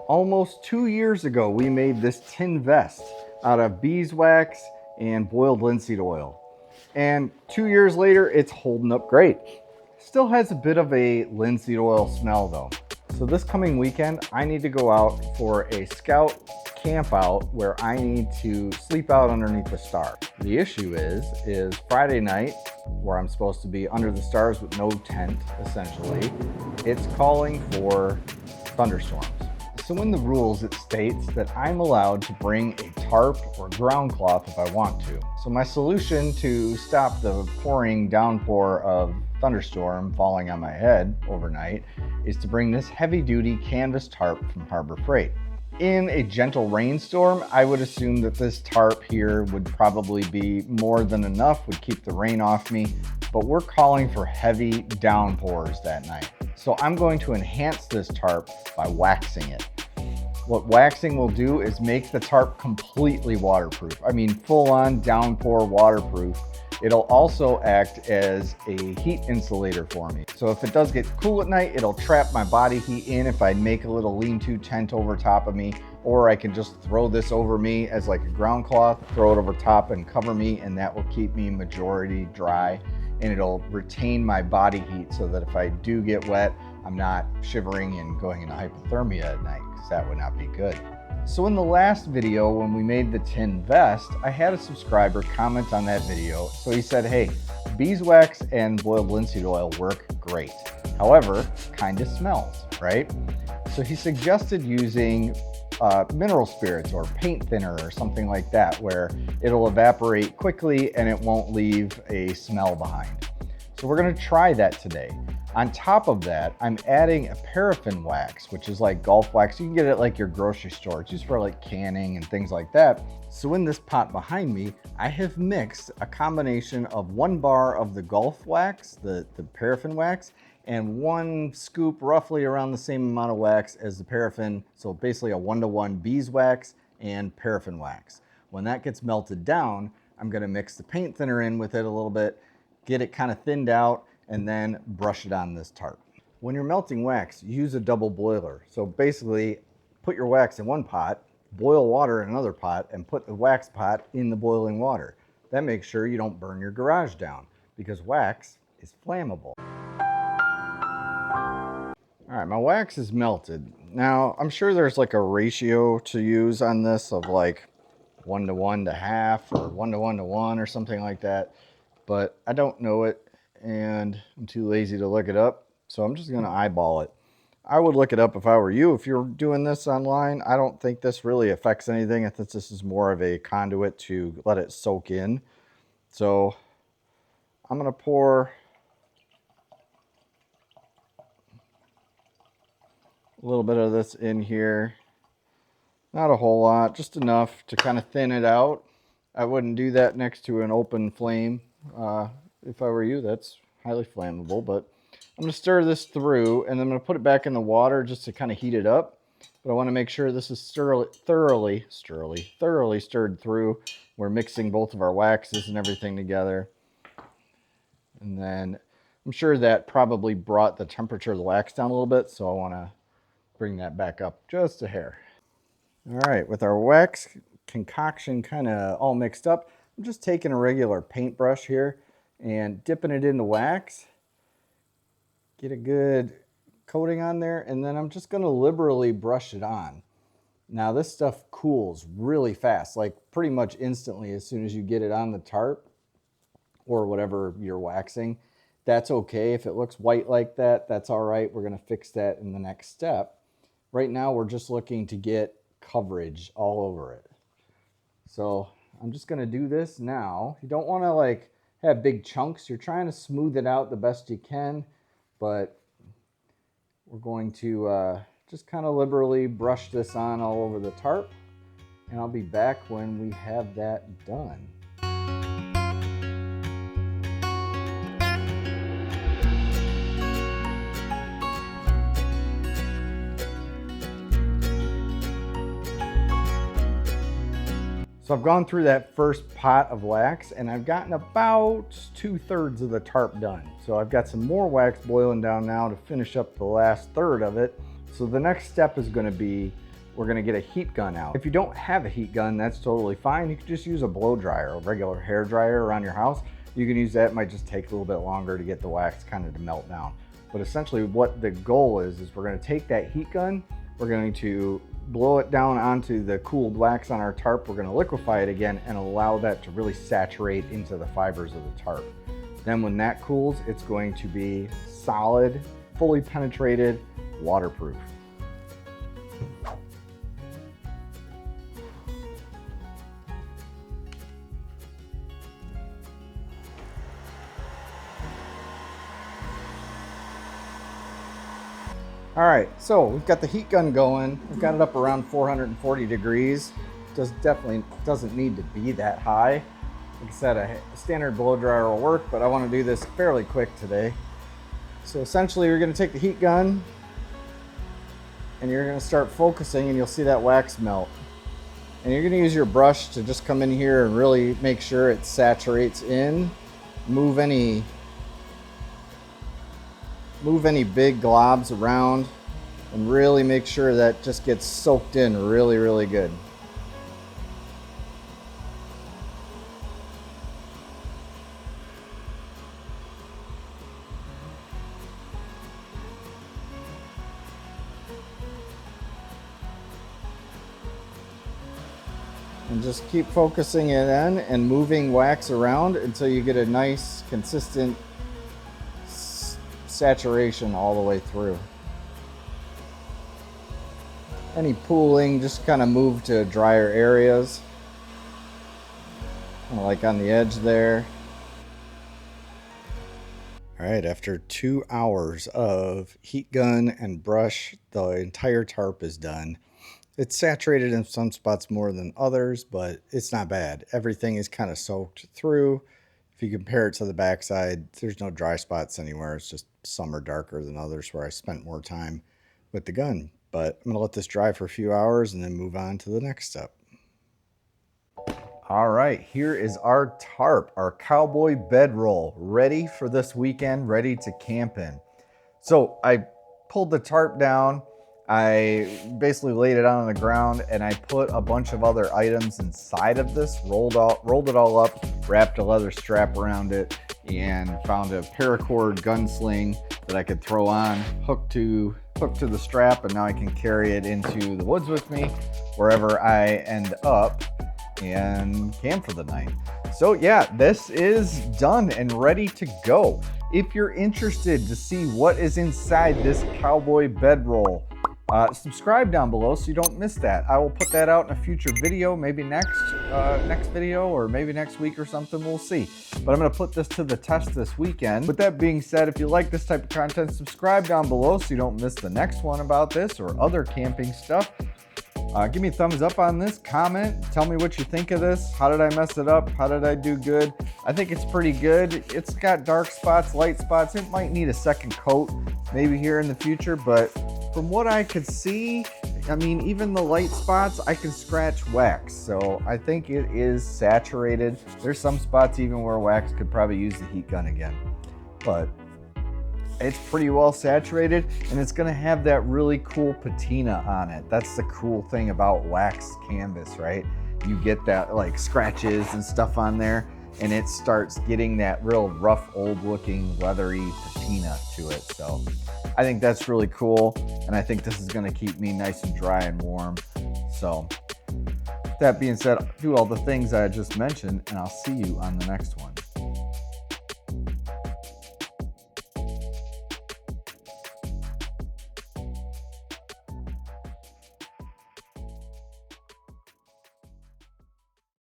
Almost 2 years ago, we made this tin vest out of beeswax and boiled linseed oil. And 2 years later, it's holding up great. Still has a bit of a linseed oil smell though. So this coming weekend, I need to go out for a scout camp out where I need to sleep out underneath the stars. The issue is Friday night, where I'm supposed to be under the stars with no tent, essentially, it's calling for thunderstorms. So in the rules, it states that I'm allowed to bring a tarp or ground cloth if I want to. So my solution to stop the pouring downpour of thunderstorm falling on my head overnight is to bring this heavy-duty canvas tarp from Harbor Freight. In a gentle rainstorm, I would assume that this tarp here would probably be more than enough, would keep the rain off me, but we're calling for heavy downpours that night. So I'm going to enhance this tarp by waxing it. What waxing will do is make the tarp completely waterproof. I mean, full on downpour waterproof. It'll also act as a heat insulator for me. So if it does get cool at night, it'll trap my body heat in if I make a little lean-to tent over top of me, or I can just throw this over me as like a ground cloth, throw it over top and cover me, and that will keep me majority dry. And it'll retain my body heat so that if I do get wet, I'm not shivering and going into hypothermia at night, because that would not be good. So in the last video, when we made the tin vest, I had a subscriber comment on that video. So he said, hey, beeswax and boiled linseed oil work great. However, kind of smells, right? So he suggested using mineral spirits or paint thinner or something like that, where it'll evaporate quickly and it won't leave a smell behind. So we're gonna try that today. On top of that, I'm adding a paraffin wax, which is like golf wax. You can get it at like your grocery store. It's used for like canning and things like that. So in this pot behind me, I have mixed a combination of 1 bar of the golf wax, the paraffin wax, and 1 scoop roughly around the same amount of wax as the paraffin. So basically a 1-to-1 beeswax and paraffin wax. When that gets melted down, I'm gonna mix the paint thinner in with it a little bit, get it kind of thinned out, and then brush it on this tarp. When you're melting wax, use a double boiler. So basically, put your wax in one pot, boil water in another pot, and put the wax pot in the boiling water. That makes sure you don't burn your garage down, because wax is flammable. All right, my wax is melted. Now, I'm sure there's like a ratio to use on this of like 1-to-1 to half, or 1-to-1 to 1 or something like that, but I don't know it, and I'm too lazy to look it up, so I'm just gonna eyeball it. I would look it up if I were you. If you're doing this online, I don't think this really affects anything. I think this is more of a conduit to let it soak in. So I'm gonna pour a little bit of this in here. Not a whole lot, just enough to kind of thin it out. I wouldn't do that next to an open flame. If I were you, that's highly flammable, but I'm going to stir this through, and then I'm going to put it back in the water just to kind of heat it up. But I want to make sure this is thoroughly stirred through. We're mixing both of our waxes and everything together. And then I'm sure that probably brought the temperature of the wax down a little bit, so I want to bring that back up just a hair. All right, with our wax concoction kind of all mixed up, I'm just taking a regular paintbrush here and dipping it in the wax, get a good coating on there, and then I'm just going to liberally brush it on. Now this stuff cools really fast, like pretty much instantly as soon as you get it on the tarp or whatever you're waxing. That's okay. If it looks white like that, that's all right. We're going to fix that in the next step. Right now we're just looking to get coverage all over it. So I'm just going to do this now. You don't want to like have big chunks. You're trying to smooth it out the best you can, but we're going to just kind of liberally brush this on all over the tarp, and I'll be back when we have that done. So I've gone through that first pot of wax, and I've gotten about 2/3 of the tarp done. So I've got some more wax boiling down now to finish up the last third of it. So the next step is going to be we're gonna get a heat gun out. If you don't have a heat gun, that's totally fine. You can just use a blow dryer, a regular hair dryer around your house. You can use that. It might just take a little bit longer to get the wax kind of to melt down. But essentially what the goal is we're gonna take that heat gun, we're going to blow it down onto the cooled wax on our tarp. We're gonna liquefy it again and allow that to really saturate into the fibers of the tarp. Then when that cools, it's going to be solid, fully penetrated, waterproof. All right, so we've got the heat gun going. We've got it up around 440 degrees. Definitely doesn't need to be that high. Like I said, a standard blow dryer will work, but I want to do this fairly quick today. So essentially, you're going to take the heat gun and you're going to start focusing, and you'll see that wax melt. And you're going to use your brush to just come in here and really make sure it saturates in. Move any big globs around and really make sure that just gets soaked in really, really good. And just keep focusing it in and moving wax around until you get a nice, consistent saturation all the way through. Any pooling, just kind of move to drier areas, kind of like on the edge there. All right, after 2 hours of heat gun and brush, the entire tarp is done. It's saturated in some spots more than others, but it's not bad. Everything is kind of soaked through. If you compare it to the backside, there's no dry spots anywhere. It's just some are darker than others where I spent more time with the gun. But I'm gonna let this dry for a few hours and then move on to the next step. All right, here is our tarp, our Cowboy Bedroll, ready for this weekend, ready to camp in. So I pulled the tarp down. I basically laid it out on the ground and I put a bunch of other items inside of this, rolled it all up, wrapped a leather strap around it, and found a paracord gunsling that I could throw on, hook to the strap, and now I can carry it into the woods with me wherever I end up and camp for the night. So yeah, this is done and ready to go. If you're interested to see what is inside this Cowboy Bedroll, subscribe down below so you don't miss that. I will put that out in a future video, maybe next video or maybe next week or something, we'll see. But I'm gonna put this to the test this weekend. With that being said, if you like this type of content, subscribe down below so you don't miss the next one about this or other camping stuff. Give me a thumbs up on this, comment, tell me what you think of this. How did I mess it up? How did I do good? I think it's pretty good. It's got dark spots, light spots. It might need a second coat maybe here in the future, but from what I could see, I mean, even the light spots, I can scratch wax. So I think it is saturated. There's some spots even where wax could probably use the heat gun again, but it's pretty well saturated, and it's gonna have that really cool patina on it. That's the cool thing about wax canvas, right? You get that like scratches and stuff on there, and it starts getting that real rough, old looking, leathery patina to it. So I think that's really cool, and I think this is gonna keep me nice and dry and warm. So that being said, do all the things I just mentioned, and I'll see you on the next one.